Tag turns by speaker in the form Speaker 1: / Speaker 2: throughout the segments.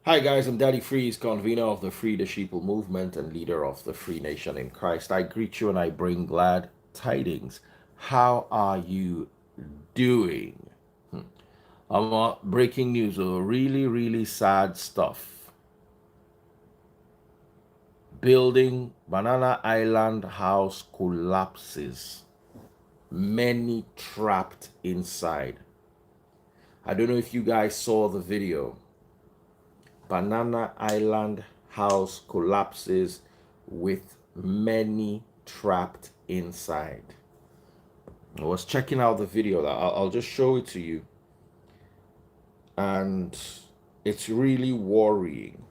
Speaker 1: Hi guys, I'm Daddy Freeze, convener of the Free the Sheeple movement and leader of the Free Nation in Christ. I greet you and I bring glad tidings. How are you doing? Breaking news, really sad stuff. Building Banana Island house collapses. Many trapped inside. I don't know if you guys saw the video. Banana Island house collapses with many trapped inside. I was checking out the video. I'll just show it to you. And it's really worrying.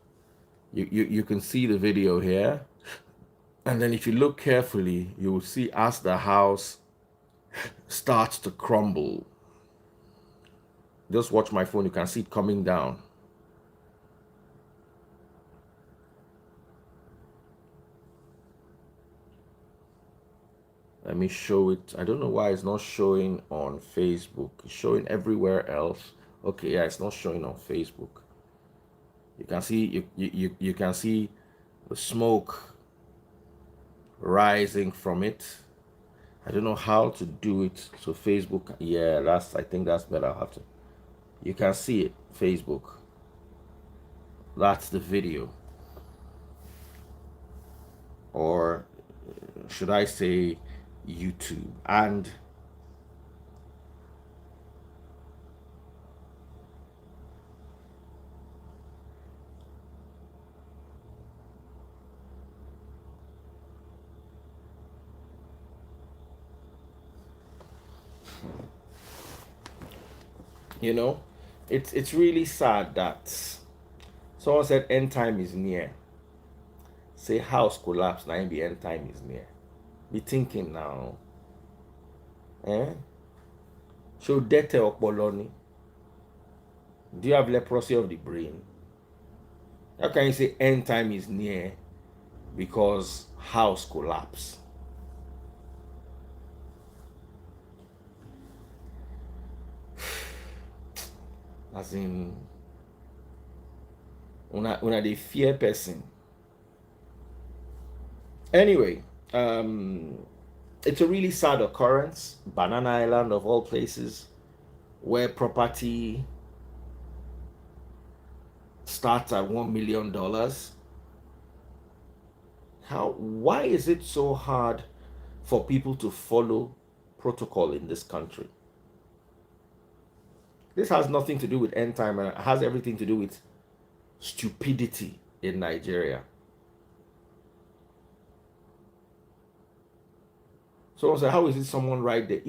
Speaker 1: You can see the video here. And then if you look carefully, you will see as the house starts to crumble. Just watch my phone. You can see it coming down. Let me show it. I don't know why it's not showing on Facebook. It's showing everywhere else. Okay, yeah, it's not showing on Facebook. You can see you can see the smoke rising from it. I don't know how to do it. So Facebook, yeah, I think that's better. I'll have to. You can see it, Facebook. That's the video. Or should I say YouTube? And you know, it's really sad that someone said end time is near. Say house collapse, now the end time is near. Be thinking now. Eh? So death okboloni. Do you have leprosy of the brain? How can you say end time is near because house collapse? As in, una the fear person. Anyway, it's a really sad occurrence. Banana Island of all places, where property starts at $1 million. Why is it so hard for people to follow protocol in this country? This has nothing to do with end time, and it has everything to do with stupidity in Nigeria. Someone said, how is it someone right there?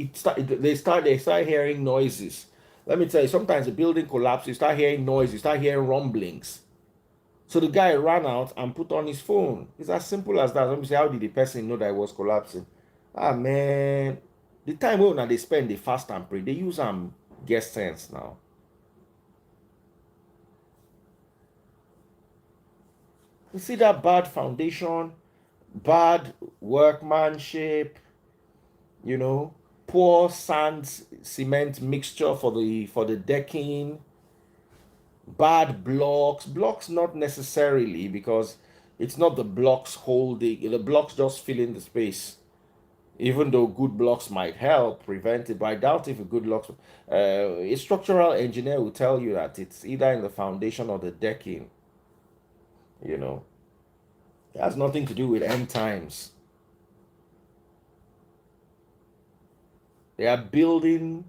Speaker 1: They start hearing noises. Let me tell you, sometimes the building collapses, you start hearing noises, you start hearing rumblings. So the guy ran out and put on his phone. It's as simple as that. Let me say, how did the person know that it was collapsing? Ah man, the time when they spend, they fast and pray. They use get sense now. You see that bad foundation, bad workmanship, poor sand cement mixture for the decking, bad blocks not necessarily, because it's not the blocks holding, the blocks just filling the space, even though good blocks might help prevent it. But I doubt if a good blocks, a structural engineer will tell you that it's either in the foundation or the decking. It has nothing to do with end times. They are building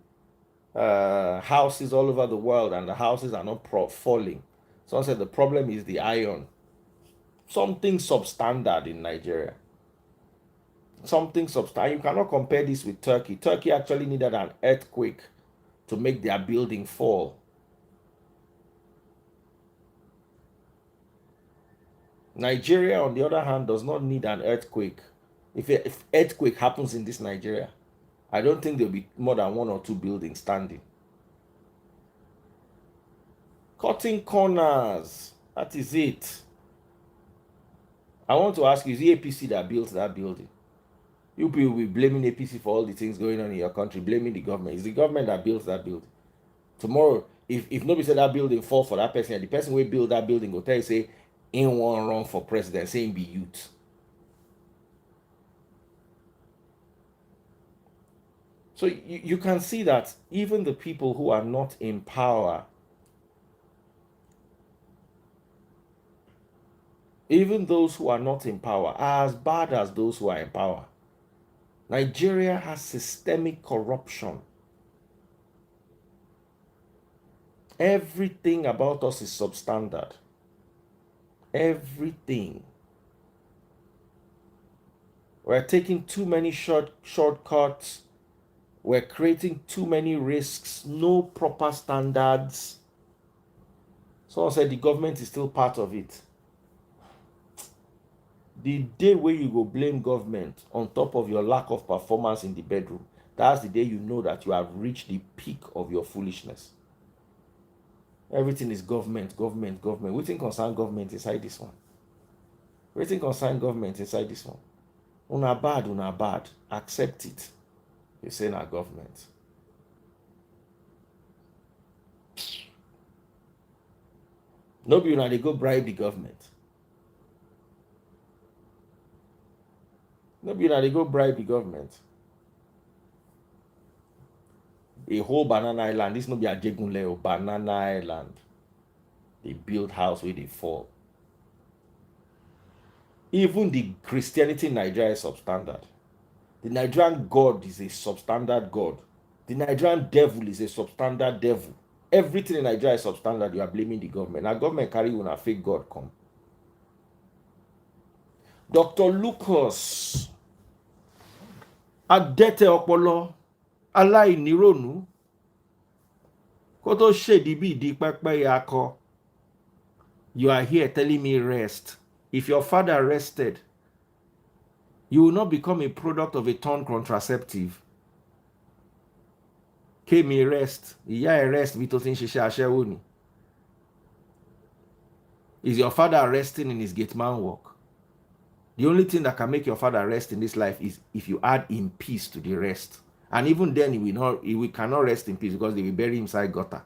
Speaker 1: houses all over the world, and the houses are not falling. Someone said the problem is the iron. Something substandard in Nigeria. Something substandard. You cannot compare this with Turkey. Turkey actually needed an earthquake to make their building fall. Nigeria, on the other hand, does not need an earthquake. If earthquake happens in this Nigeria, I don't think there'll be more than 1 or 2 buildings standing. Cutting corners. That is it. I want to ask you, is the APC that built that building? You people will be blaming APC for all the things going on in your country, blaming the government. It's the government that built that building. Tomorrow, if nobody said that building fall for that person, the person will build that building go tell you say in one run for president, saying be youth. So you can see that even the people who are not in power, even those who are not in power, are as bad as those who are in power. Nigeria has systemic corruption. Everything about us is substandard. Everything. We're taking too many shortcuts. We're creating too many risks. No proper standards. Someone said the government is still part of it. The day where you go blame government on top of your lack of performance in the bedroom, that's the day you know that you have reached the peak of your foolishness. Everything is government, government, government. We think concern government inside this one. We think concern government inside this one. Una bad. Accept it. You say na government. No be una dey go bribe the government. No be una dey go bribe the government. A whole banana island. This no be Ajegunle or banana island. They build house where they fall. Even the Christianity in Nigeria is substandard. The Nigerian God is a substandard God. The Nigerian devil is a substandard devil. Everything in Nigeria is substandard. You are blaming the government. Now government carry you on a fake God come. Dr. Lucas Adete Opolo aláìníròònú kó tó ṣèdí bí ìdí pẹ́pẹ́ akọ. You are here telling me rest. If your father rested, you will not become a product of a torn contraceptive. Kémi rest, ìyá ẹ̀ rest bí tó ti ń ṣiṣẹ́ aṣẹ́wó ni. Is your father resting in his gate man work? The only thing that can make your father rest in this life is if you add in peace to the rest. And even then, he cannot rest in peace because they will bury him inside gutter.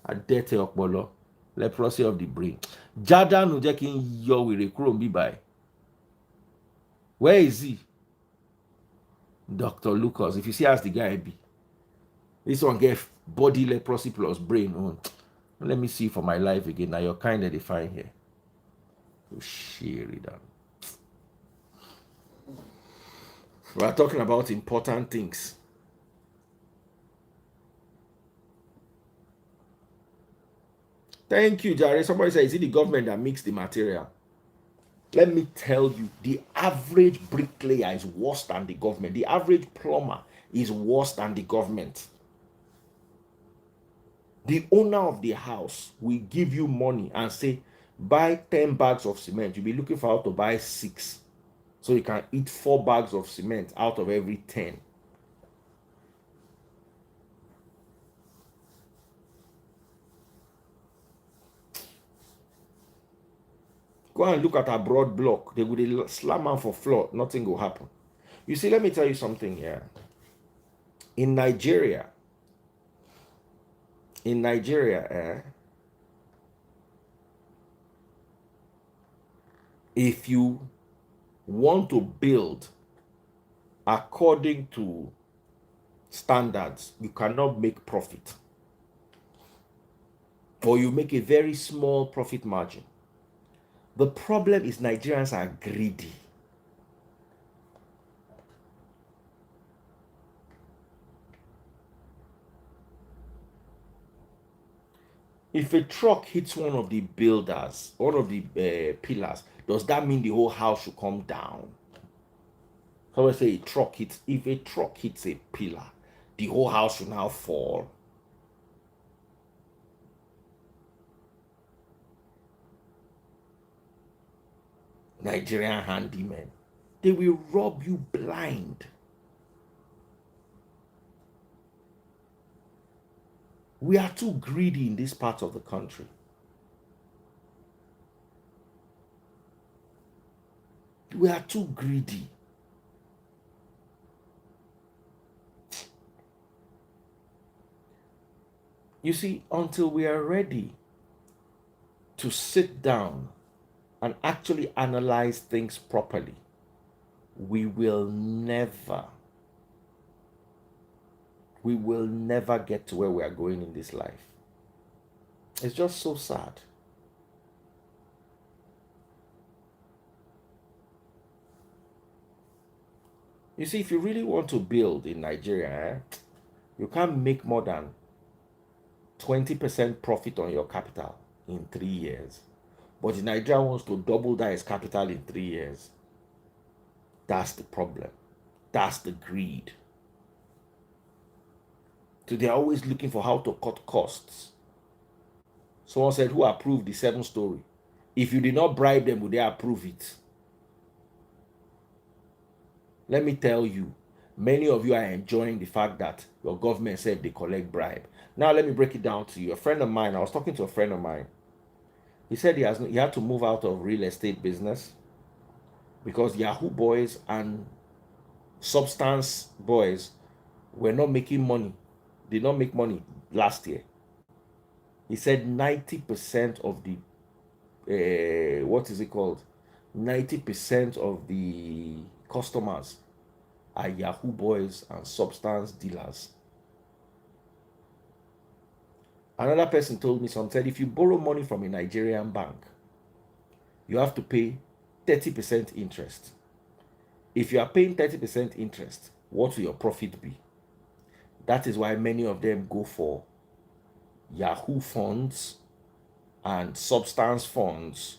Speaker 1: Adete Opolo, leprosy of the brain. Jádánù jẹ́ kí n yọ wèrè kúrò níbí báyìí. Where is he? Dr. Lucas. If you see as the guy be, this one get body leprosy plus brain. Oh, let me see for my life again. Now you're kind of defined here. Oh, share it down. We are talking about important things. Thank you, Jerry. Somebody said, is it the government that makes the material? Let me tell you, the average bricklayer is worse than the government. The average plumber is worse than the government. The owner of the house will give you money and say, buy 10 bags of cement. You'll be looking for how to buy 6. So you can eat 4 bags of cement out of every 10. Go and look at a broad block. They would slam man for floor. Nothing will happen. You see, let me tell you something here. In Nigeria, if you want to build according to standards, you cannot make profit. Or you make a very small profit margin. The problem is Nigerians are greedy. If a truck hits one of the builders, one of the pillars, does that mean the whole house should come down? So I say if a truck hits a pillar, the whole house should now fall. Nigerian handymen, they will rob you blind. We are too greedy in this part of the country. We are too greedy. You see, until we are ready to sit down and actually analyze things properly, we will never get to where we are going in this life. It's just so sad. You see, if you really want to build in Nigeria, you can't make more than 20% profit on your capital in 3 years. But Nigeria wants to double that as capital in 3 years. That's the problem. That's the greed. So they're always looking for how to cut costs. Someone said, who approved the 7-story? If you did not bribe them, would they approve it? Let me tell you, many of you are enjoying the fact that your government said they collect bribe. Now let me break it down to you. A friend of mine, I was talking to a friend of mine. He said he had to move out of real estate business because Yahoo boys and substance boys were not making money. Did not make money last year. He said 90% of the what is it called? 90% of the customers are Yahoo boys and substance dealers. Another person told me something, said if you borrow money from a Nigerian bank, you have to pay 30% interest. If you are paying 30% interest, what will your profit be? That is why many of them go for Yahoo funds and substance funds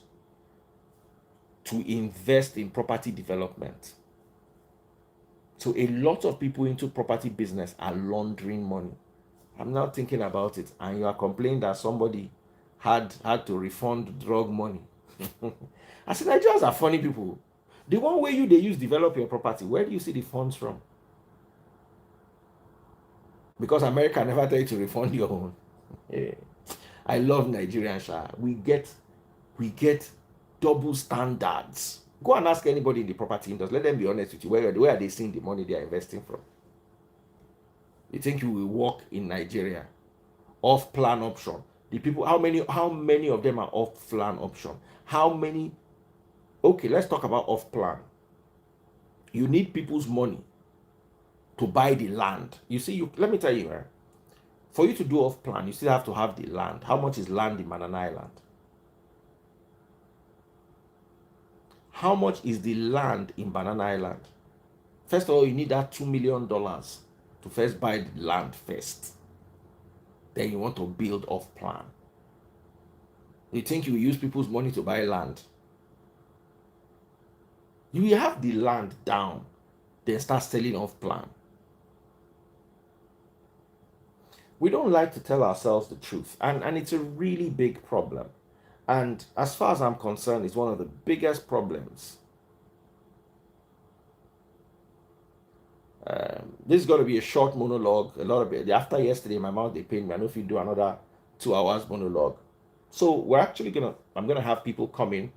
Speaker 1: to invest in property development. So a lot of people into property business are laundering money. I'm not thinking about it, and you are complaining that somebody had to refund drug money. I said, Nigerians are funny people. The one way they use develop your property, where do you see the funds from? Because America never tell you to refund your own. Yeah. I love Nigerian Sha. We get double standards. Go and ask anybody in the property industry. Let them be honest with you. Where are they seeing the money they are investing from? You think you will work in Nigeria off plan option? The people, how many of them are off plan option? How many? Okay, let's talk about off plan. You need people's money to buy the land. You see, let me tell you, for you to do off plan, you still have to have the land. How much is land in Banana Island? How much is the land in Banana Island? First of all, you need that $2 million to first buy the land first. Then you want to build off plan. You think you use people's money to buy land? You will have the land down, then start selling off plan. We don't like to tell ourselves the truth, and it's a really big problem. And as far as I'm concerned, it's one of the biggest problems. This is going to be a short monologue. A lot of it. After yesterday, my mouth they pain me. I know if you do another 2 hours monologue. So we're actually I'm gonna have people come in.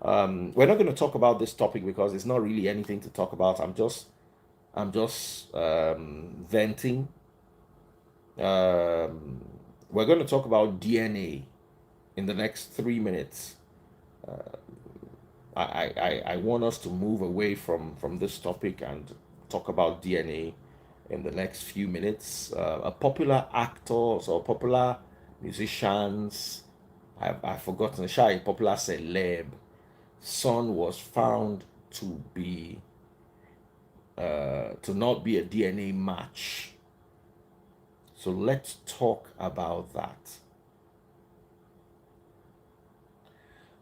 Speaker 1: We're not gonna talk about this topic because it's not really anything to talk about. I'm just venting. We're going to talk about DNA in the next 3 minutes. I want us to move away from this topic and talk about DNA in the next few minutes. A popular actors or popular musicians, I've forgotten, a popular celeb, son was found to be to not be a DNA match. So let's talk about that.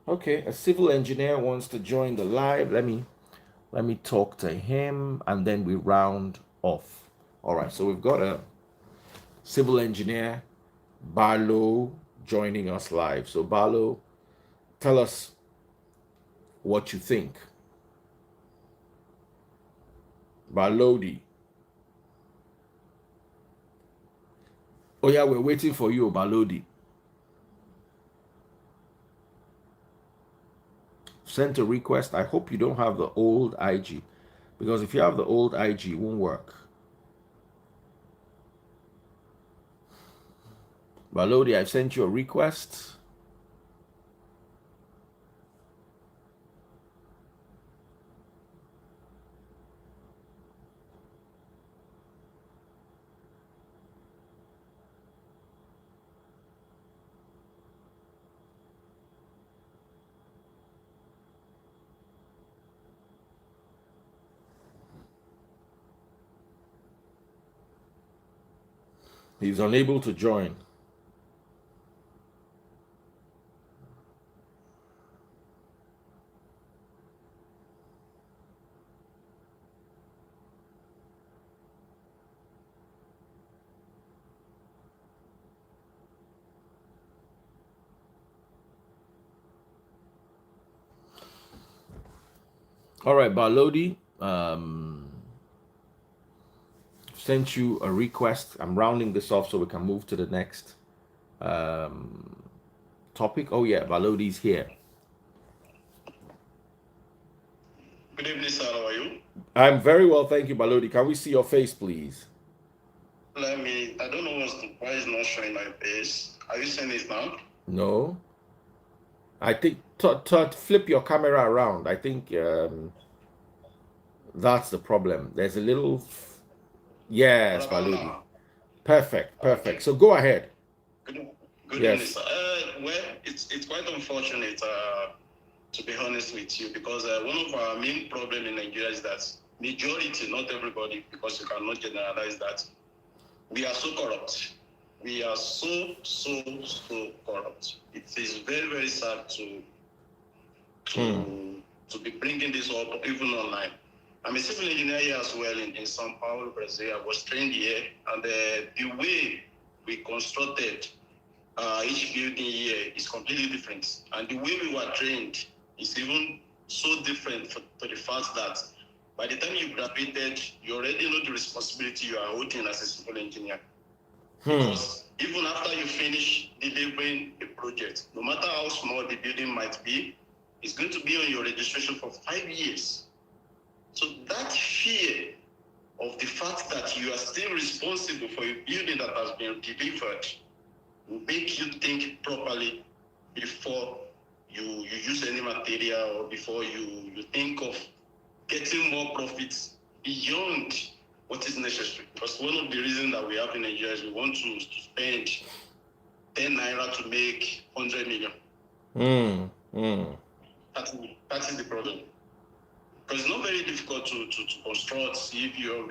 Speaker 1: Okay, a civil engineer wants to join the live. Let me talk to him and then we round off. All right, so we've got a civil engineer, Barlow, joining us live. So Barlow, tell us what you think. Barlowdi. Oh yeah, we're waiting for you, Barlowdi. Sent a request. I hope you don't have the old IG, because if you have the old IG, it won't work. Balodi, I've sent you a request. He's unable to join. All right, Balodi, sent you a request. I'm rounding this off so we can move to the next topic. Oh yeah, Balodi's here.
Speaker 2: Good evening, sir. How are you?
Speaker 1: I'm very well, thank you, Balodi. Can we see your face, please?
Speaker 2: I don't know why it's not showing my face. Are you seeing it now?
Speaker 1: No. I think Todd, flip your camera around. I think that's the problem. There's a little.
Speaker 2: What
Speaker 1: Yes,
Speaker 2: about
Speaker 1: Balodi.
Speaker 2: now?
Speaker 1: Perfect, perfect.
Speaker 2: Okay.
Speaker 1: So go ahead.
Speaker 2: Good, good evening,
Speaker 1: Yes.
Speaker 2: sir. Well, it's quite unfortunate, to be honest with you, because one of our main problem in Nigeria is that majority, not everybody, because you cannot generalize that, we are so corrupt. We are so corrupt. It is very, very sad to be bringing this up even online. I'm a civil engineer here as well in São Paulo, Brazil. I was trained here, and the way we constructed each building here is completely different. And the way we were trained is even so different to the fact that by the time you graduated, you already know the responsibility you are holding as a civil engineer. Because even after you finish delivering a project, no matter how small the building might be, it's going to be on your registration for 5 years. So that fear of the fact that you are still responsible for a building that has been delivered will make you think properly before you use any material or before you think of getting more profits beyond what is necessary. Because one of the reasons that we have in Nigeria is we want to spend 10 naira to make 100 million. That is the problem. Because it's not very difficult to construct if you are a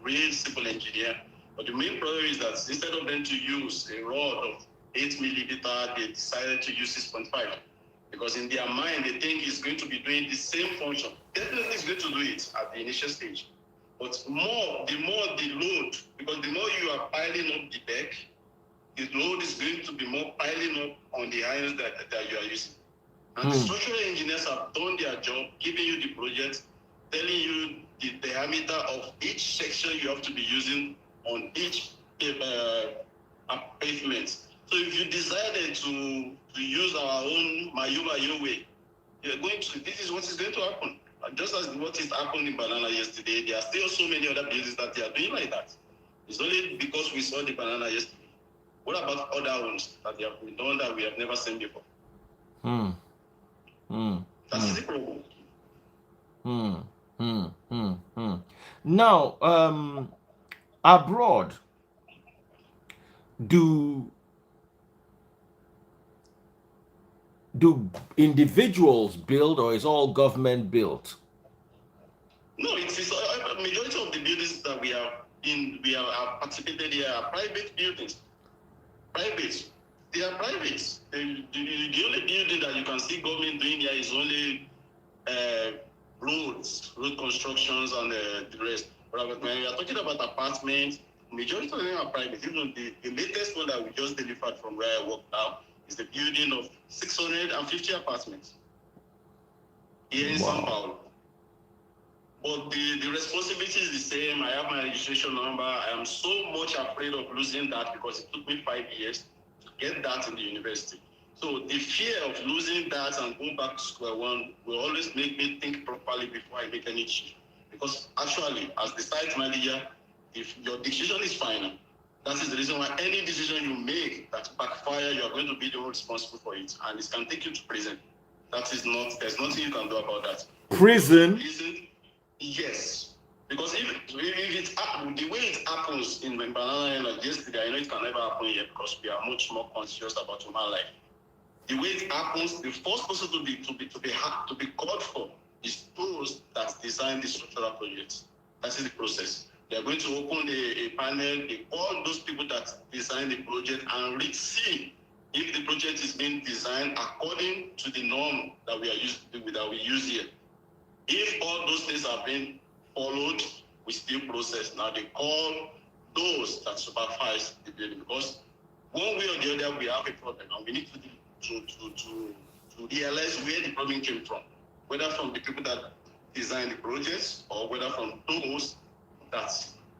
Speaker 2: real civil engineer. But the main problem is that instead of them to use a rod of 8 millimeter, they decided to use 6.5. Because in their mind, they think it's going to be doing the same function. Definitely it's going to do it at the initial stage. But the more the load, because the more you are piling up the deck, the load is going to be more piling up on the irons that you are using. And the structural engineers have done their job, giving you the project, telling you the diameter of each section you have to be using on each pavement. So if you decided to use our own Mayu way, this is what is going to happen. Just as what is happened in Banana yesterday, there are still so many other buildings that they are doing like that. It's only because we saw the Banana yesterday. What about other ones that they have been done that we have never seen before? That's the problem.
Speaker 1: Now, abroad, do individuals build, or is all government built?
Speaker 2: No, it's a majority of the buildings that we have participated here are private buildings. Private. They are private. The only building that you can see government doing here is only road constructions, and the rest. But when we are talking about apartments, majority of them are private. Even the latest one that we just delivered from where I work now is the building of 650 apartments here in São Paulo. But the responsibility is the same. I have my registration number. I am so much afraid of losing that because it took me 5 years to get that in the university. So the fear of losing that and going back to square one will always make me think properly before I make any change. Because actually, as the site manager, if your decision is final, That is the reason why any decision you make that backfire, you are going to be the one responsible for it, and it can take you to prison. That is not. There's nothing you can do about that.
Speaker 1: Prison?
Speaker 2: Prison, yes. Because if it the way it happens in Banana Island yesterday, I know it can never happen here because we are much more conscious about human life. The way it happens, the first person to be called for is those that design the structural projects. That is the process. They are going to open a panel, they call those people that design the project and see if the project is being designed according to the norm that we use here. If all those things are being followed, we still process. Now they call those that supervise the building, because one way or the other we have a problem, and we need to realize where the problem came from, whether from the people that design the projects or whether from those that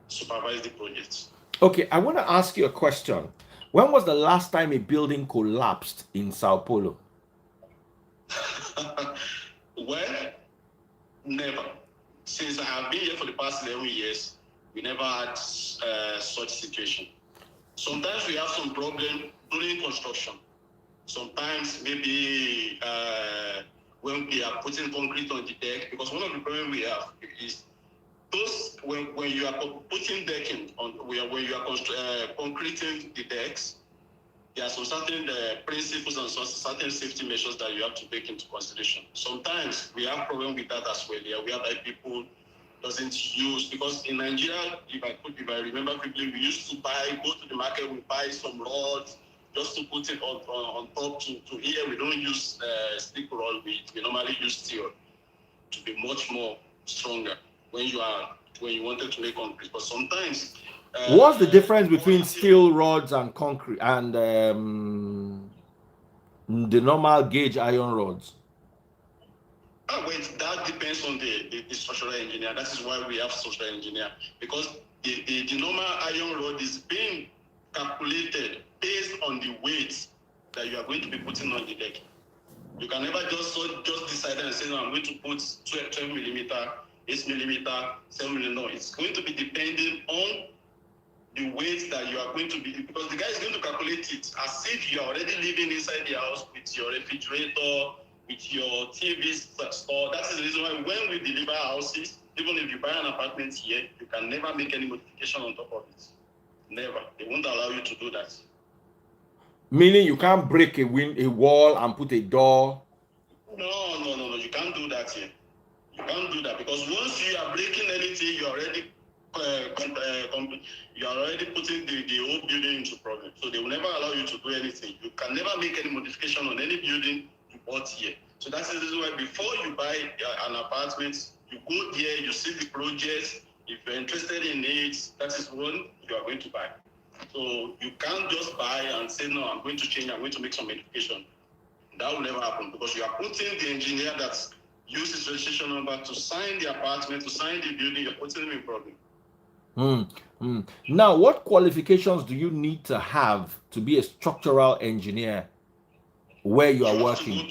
Speaker 2: supervise the projects.
Speaker 1: Okay, I want to ask you a question. When was the last time a building collapsed in Sao Paulo?
Speaker 2: Well, never. Since I have been here for the past 11 years, we never had such situation. Sometimes we have some problem during construction. Sometimes maybe when we are putting concrete on the deck, because one of the problems we have is those when you are putting decking on, when you are concreting the decks, there are some certain principles and some certain safety measures that you have to take into consideration. Sometimes we have problem with that as well. Yeah, we have people doesn't use, because in Nigeria, if I remember correctly, we used to go to the market, we buy some rods just to put it on top. To here, we don't use stick rod. We normally use steel to be much more stronger when you wanted to make concrete. But sometimes
Speaker 1: what's the difference between steel rods and concrete and the normal gauge iron rods?
Speaker 2: Wait, that depends on the structural engineer. That is why we have structural engineer, because the normal iron rod is being calculated based on the weight that you are going to be putting on the deck. You can never just decide and say, no, I'm going to put 12 millimeter, 8 millimeter, 7 millimeter. No, it's going to be depending on the weight that you are going to be, because the guy is going to calculate it as if you are already living inside the house with your refrigerator, with your TV store. That is the reason why when we deliver houses, even if you buy an apartment here, you can never make any modification on top of it. Never. They won't allow you to do that.
Speaker 1: Meaning you can't break a wall and put a door?
Speaker 2: No. You can't do that here. You can't do that, because once you are breaking anything, you're already putting the whole building into problem. So they will never allow you to do anything. You can never make any modification on any building you bought here. So that's the reason why before you buy an apartment, you go there, you see the project. If you're interested in it, that is one you are going to buy. So you can't just buy and say, no, I'm going to change, I'm going to make some modification. That will never happen, because you are putting the engineer that uses registration number to sign the apartment, to sign the building, you're putting them in problem.
Speaker 1: Now, what qualifications do you need to have to be a structural engineer where you are working?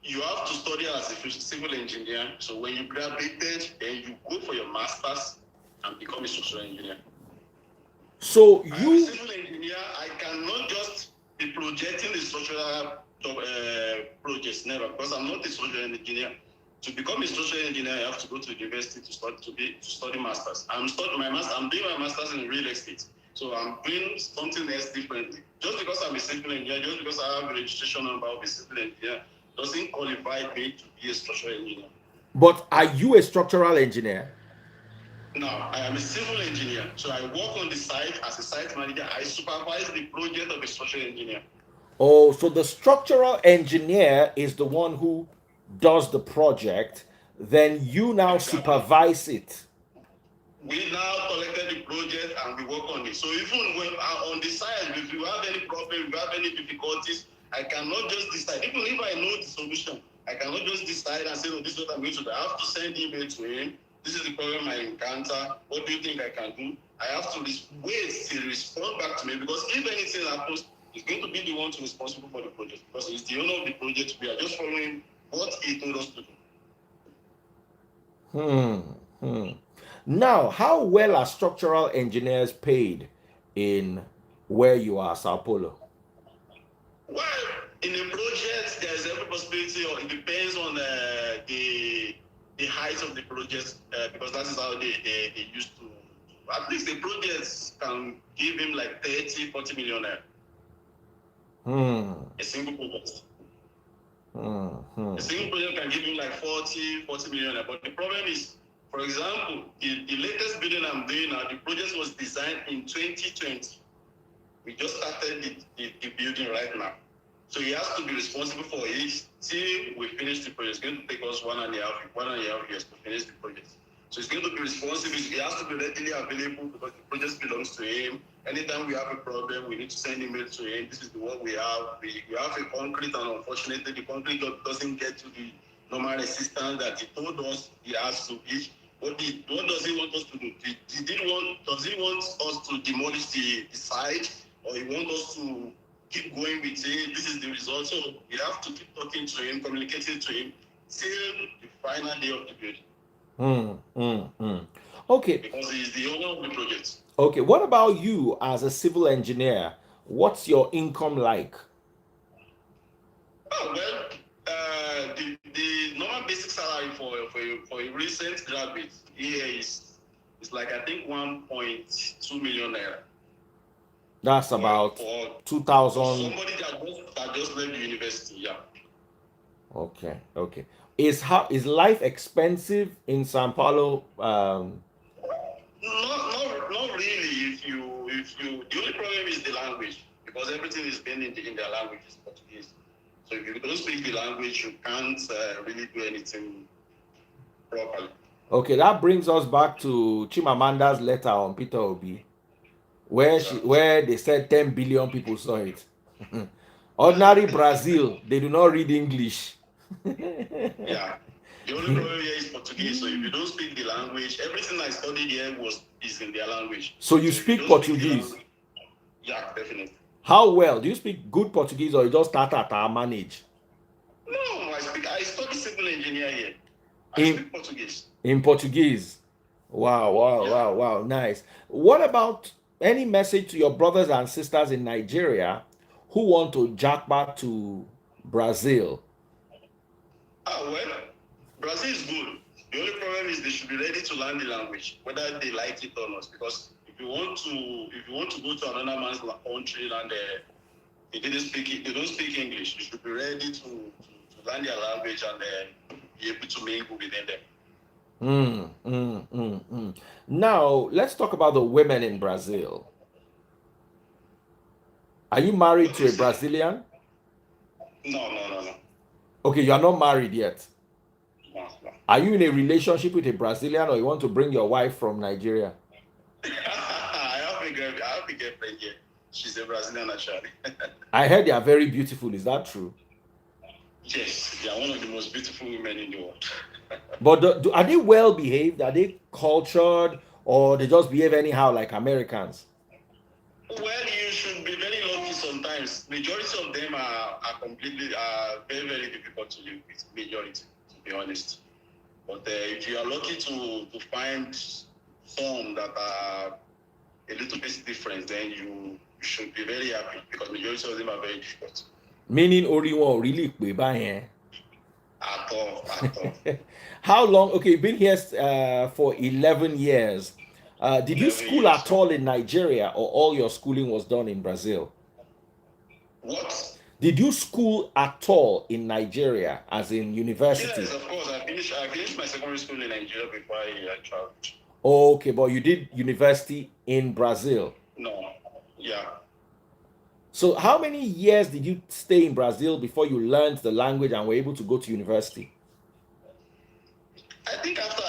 Speaker 2: You have to study as a civil engineer. So when you graduated, then you go for your master's and become a structural engineer.
Speaker 1: So
Speaker 2: I'm a civil engineer. I cannot just be projecting the structural projects, never, because I'm not a structural engineer. To become a structural engineer, I have to go to the university to study masters. I'm doing my master's in real estate. So I'm doing something else differently. Just because I'm a civil engineer, just because I have a registration number of a civil engineer, doesn't qualify me to be a structural engineer.
Speaker 1: But are you a structural engineer?
Speaker 2: No, I am a civil engineer. So I work on the site as a site manager. I supervise the project of a structural engineer.
Speaker 1: Oh, so the structural engineer is the one who does the project, then you now supervise it.
Speaker 2: We now collected the project and we work on it. So even when on the side, if you have any problem, if you have any difficulties, I cannot just decide. Even if I know the solution, I cannot just decide and say, oh, this is what I'm going to do. I have to send email to him. This is the problem I encounter. What do you think I can do? I have to wait till he respond back to me, because if anything happens, he's going to be the one to be responsible for the project, because he's the owner of the project. We are just following what he told us to do.
Speaker 1: Now, how well are structural engineers paid in where you are, Sao Paulo?
Speaker 2: Well, in the project, there's every possibility, or it depends on the height of the project, because that is how they used to. At least the projects can give him like 30, 40 million naira. A single project. A single project can give him like 40 million naira. But the problem is, for example, the latest building I'm doing now, the project was designed in 2020. We just started the building right now. So he has to be responsible for it till we finish the project. It's going to take us 1.5 years to finish the project. So he's going to be responsible. He has to be readily available because the project belongs to him. Anytime we have a problem, we need to send email to him. This is the work we have. We have a concrete, and unfortunately, the concrete doesn't get to the normal resistance that he told us he has to reach. What does he want us to do? Does he want us to demolish the site, or he want us to keep going with it? This is the result. So we have to keep talking to him, communicating to him till the final day of the building.
Speaker 1: Okay.
Speaker 2: Because he is the owner of the project.
Speaker 1: Okay. What about you as a civil engineer? What's your income like?
Speaker 2: Oh, well, the normal basic salary for a recent graduate here is like, I think, 1.2 million naira.
Speaker 1: That's about
Speaker 2: for
Speaker 1: 2,000.
Speaker 2: Somebody that just left the university, yeah.
Speaker 1: Okay. Is life expensive in Sao Paulo?
Speaker 2: Not really. If you, the only problem is the language, because everything is being in their language, is Portuguese. So if you don't speak the language, you can't really do anything properly.
Speaker 1: Okay, that brings us back to Chimamanda's letter on Peter Obi, where they said 10 billion people saw it. Ordinary Brazil, they do not read English.
Speaker 2: Yeah. The only problem here is Portuguese. So if you don't speak the language, everything I studied here is in their language.
Speaker 1: So you speak Portuguese?
Speaker 2: Yeah, definitely.
Speaker 1: How well? Do you speak good Portuguese, or you just start at our manage?
Speaker 2: No, I study civil engineer here. I speak Portuguese.
Speaker 1: In Portuguese. Wow, nice. What about any message to your brothers and sisters in Nigeria who want to jack back to Brazil?
Speaker 2: Well, Brazil is good. The only problem is they should be ready to learn the language, whether they like it or not. Because if you want to go to another man's country and they don't speak English, you should be ready to learn their language and be able to mingle within them.
Speaker 1: Now, let's talk about the women in Brazil. Are you married to a Brazilian?
Speaker 2: No.
Speaker 1: Okay, you are not married yet.
Speaker 2: No.
Speaker 1: Are you in a relationship with a Brazilian, or you want to bring your wife from Nigeria?
Speaker 2: I have a girlfriend here. She's a Brazilian, actually.
Speaker 1: I heard they are very beautiful. Is that true?
Speaker 2: Yes, they are one of the most beautiful women in the world.
Speaker 1: But are they well behaved? Are they cultured, or they just behave anyhow like Americans?
Speaker 2: Well, you should be very lucky sometimes. Majority of them are very, very difficult to live with, majority, to be honest. But if you are lucky to find some that are a little bit different, then you should be very happy, because majority of them are very difficult.
Speaker 1: Meaning Oriwon really by
Speaker 2: At all.
Speaker 1: How long? Okay, you've been here for 11 years. Did you school at all in Nigeria, or all your schooling was done in Brazil?
Speaker 2: What?
Speaker 1: Did you school at all in Nigeria, as in university?
Speaker 2: Yes, of course. I finished my secondary school in Nigeria before I traveled.
Speaker 1: Okay, but you did university in Brazil?
Speaker 2: No. Yeah.
Speaker 1: So how many years did you stay in Brazil before you learned the language and were able to go to university?
Speaker 2: I think after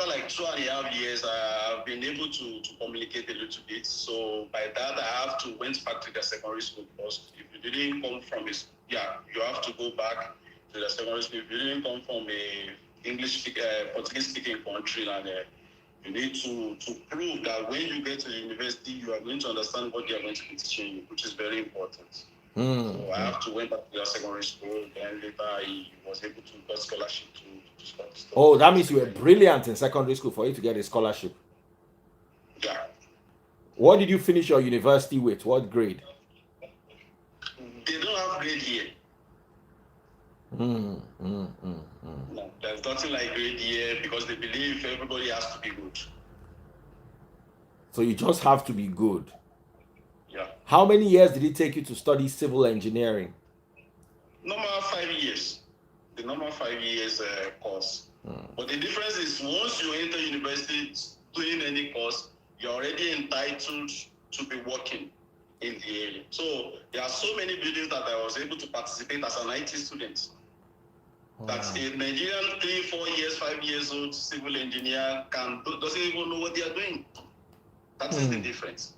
Speaker 2: like 2.5 years, I've been able to communicate a little bit. So by that, went back to the secondary school, because if you didn't come from you have to go back to the secondary school. If you didn't come from a Portuguese speaking country, and you need to prove that when you get to the university, you are going to understand what they are going to be teaching you, which is very important. So I have to went back to the secondary school. Then later, I was able to get scholarship to study.
Speaker 1: Oh, that means you were brilliant in secondary school for you to get a scholarship.
Speaker 2: Yeah.
Speaker 1: What did you finish your university with? What grade?
Speaker 2: They don't have grade here.
Speaker 1: Mm, mm, mm, mm.
Speaker 2: No, there's nothing like grade here because they believe everybody has to be good.
Speaker 1: So you just have to be good.
Speaker 2: Yeah.
Speaker 1: How many years did it take you to study civil engineering?
Speaker 2: Normal 5 years. The normal 5 years course. But the difference is once you enter university doing any course, you're already entitled to be working in the area. So there are so many buildings that I was able to participate as an IT student. That's a Nigerian 3, 4 years, 5 years old civil engineer doesn't even know what they are doing. That is the difference.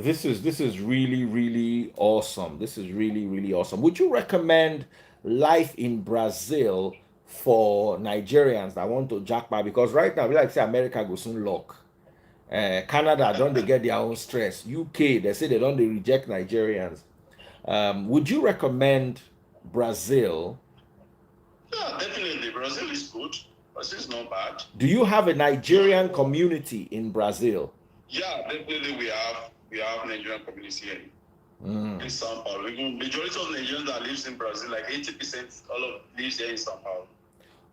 Speaker 1: This is really, really awesome. This is really, really awesome. Would you recommend life in Brazil for Nigerians that want to jackpot? Because right now we like to say America goes soon lock. Canada don't they get their own stress. UK they say they don't they reject Nigerians. Would you recommend Brazil?
Speaker 2: Yeah, definitely. Brazil is good. Brazil is not bad.
Speaker 1: Do you have a Nigerian community in Brazil?
Speaker 2: Yeah, definitely we have Nigerian community here in São Paulo. Even majority of Nigerians that lives in Brazil, like 80%, lives here in São Paulo.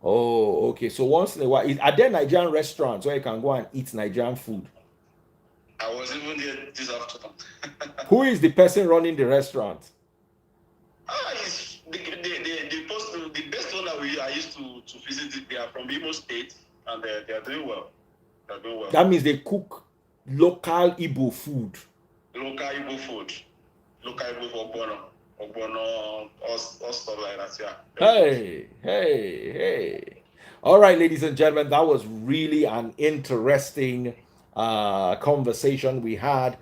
Speaker 1: Oh, okay. So once in a while, are there Nigerian restaurants where you can go and eat Nigerian food?
Speaker 2: I was even there this afternoon.
Speaker 1: Who is the person running the restaurant?
Speaker 2: It's the best one that I used to visit. They are from Imo State, and they are doing well. They are doing well.
Speaker 1: That means they cook local Igbo food.
Speaker 2: Local Igbo food. Local Igbo ogbono, all stuff like that. Yeah.
Speaker 1: Hey. All right, ladies and gentlemen, that was really an interesting conversation we had.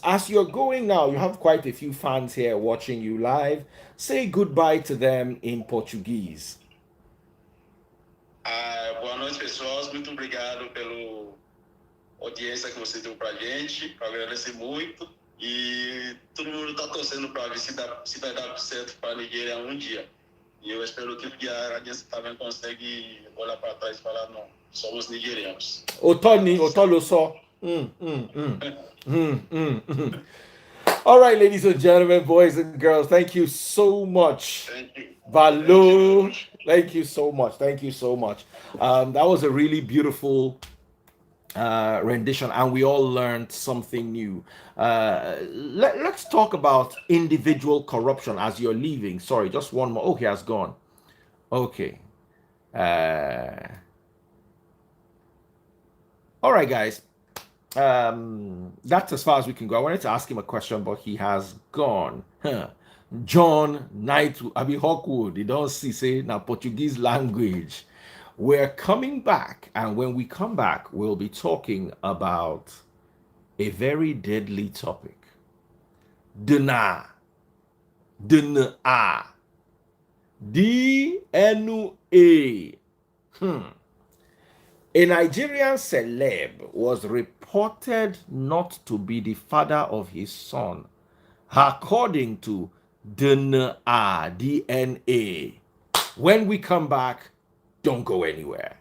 Speaker 1: As you're going now, you have quite a few fans here watching you live. Say goodbye to them in Portuguese.
Speaker 2: Boa noite, pessoal. Muito obrigado pela audiência que você deu pra gente. Eu agradeço muito. E todo mundo está torcendo para ver se vai dar certo para a Nigéria um dia. E eu espero que a audiência também consegue olhar para trás e falar, não, somos nigerianos.
Speaker 1: Otoloso. All right, ladies and gentlemen, boys and girls, thank you so much.
Speaker 2: Thank you.
Speaker 1: Balu, thank you so much. Thank you so much. That was a really beautiful rendition, and we all learned something new. Let's talk about individual corruption as you're leaving. Sorry, just one more. Oh, he has gone. Okay. All right, guys. That's as far as we can go. I wanted to ask him a question, but he has gone. John Knight, Hawkwood, you don't see, say, now Portuguese language. We're coming back, and when we come back, we'll be talking about a very deadly topic. DNA. DNA. DNA. A Nigerian celeb was reported not to be the father of his son, according to DNA. When we come back, don't go anywhere.